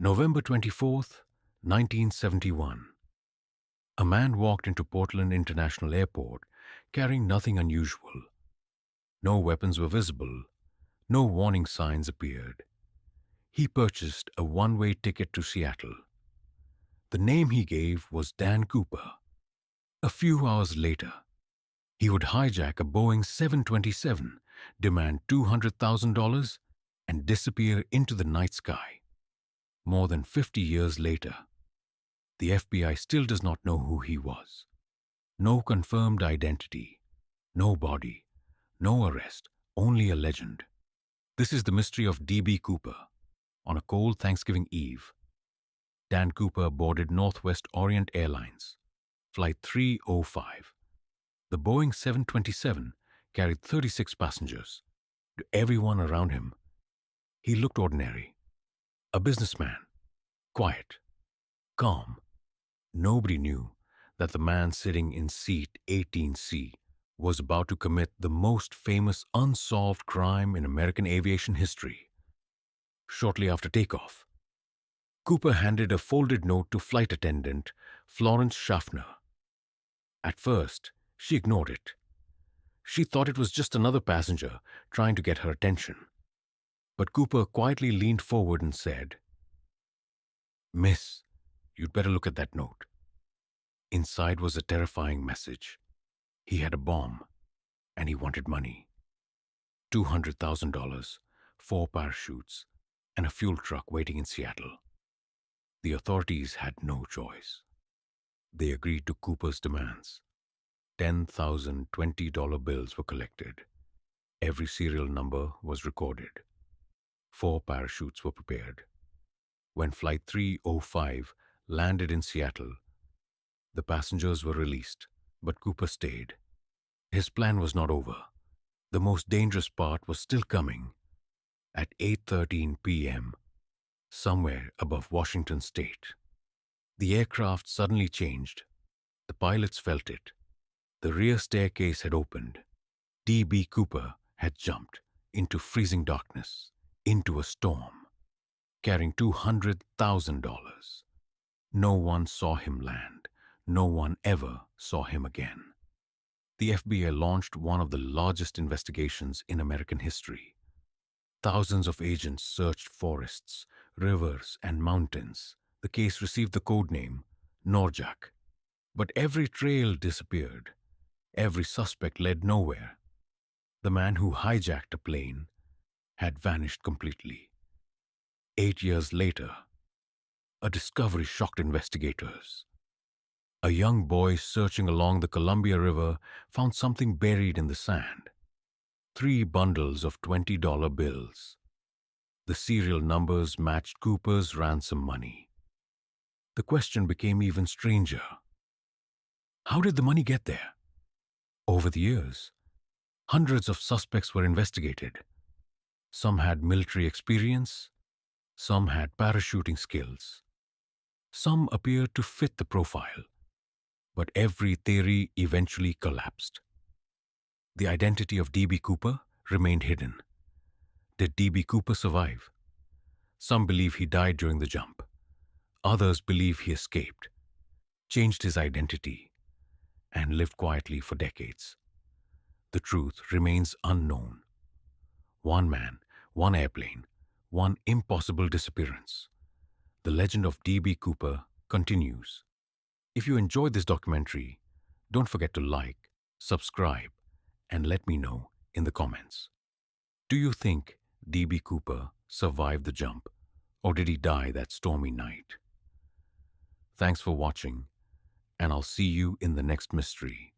November 24th, 1971. A man walked into Portland International Airport carrying nothing unusual. No weapons were visible. No warning signs appeared. He purchased a one-way ticket to Seattle. The name he gave was Dan Cooper. A few hours later, he would hijack a Boeing 727, demand $200,000, and disappear into the night sky. More than 50 years later, the FBI still does not know who he was. No confirmed identity, no body, no arrest, only a legend. This is the mystery of D.B. Cooper. On a cold Thanksgiving Eve, Dan Cooper boarded Northwest Orient Airlines, Flight 305. The Boeing 727 carried 36 passengers. To everyone around him, he looked ordinary. A businessman, quiet, calm. Nobody knew that the man sitting in seat 18C was about to commit the most famous unsolved crime in American aviation history. Shortly after takeoff, Cooper handed a folded note to flight attendant Florence Schaffner. At first, she ignored it. She thought it was just another passenger trying to get her attention. But Cooper quietly leaned forward and said, "Miss, you'd better look at that note." Inside was a terrifying message. He had a bomb, and he wanted money. $200,000, 4 parachutes, and a fuel truck waiting in Seattle. The authorities had no choice. They agreed to Cooper's demands. 10,000 $20 bills were collected. Every serial number was recorded. 4 parachutes were prepared. When Flight 305 landed in Seattle, the passengers were released, but Cooper stayed. His plan was not over. The most dangerous part was still coming. At 8:13 p.m., somewhere above Washington State, the aircraft suddenly changed. The pilots felt it. The rear staircase had opened. D.B. Cooper had jumped into freezing darkness, into a storm, carrying $200,000. No one saw him land. No one ever saw him again. The FBI launched one of the largest investigations in American history. Thousands of agents searched forests, rivers, and mountains. The case received the code name Norjack. But every trail disappeared. Every suspect led nowhere. The man who hijacked a plane had vanished completely. 8 years later, a discovery shocked investigators. A young boy searching along the Columbia River found something buried in the sand. 3 bundles of $20 bills. The serial numbers matched Cooper's ransom money. The question became even stranger. How did the money get there? Over the years, hundreds of suspects were investigated. Some had military experience, some had parachuting skills. Some appeared to fit the profile, but every theory eventually collapsed. The identity of D.B. Cooper remained hidden. Did D.B. Cooper survive? Some believe he died during the jump. Others believe he escaped, changed his identity, and lived quietly for decades. The truth remains unknown. One man, one airplane, one impossible disappearance. The legend of D.B. Cooper continues. If you enjoyed this documentary, don't forget to like, subscribe, and let me know in the comments. Do you think D.B. Cooper survived the jump, or did he die that stormy night? Thanks for watching, and I'll see you in the next mystery.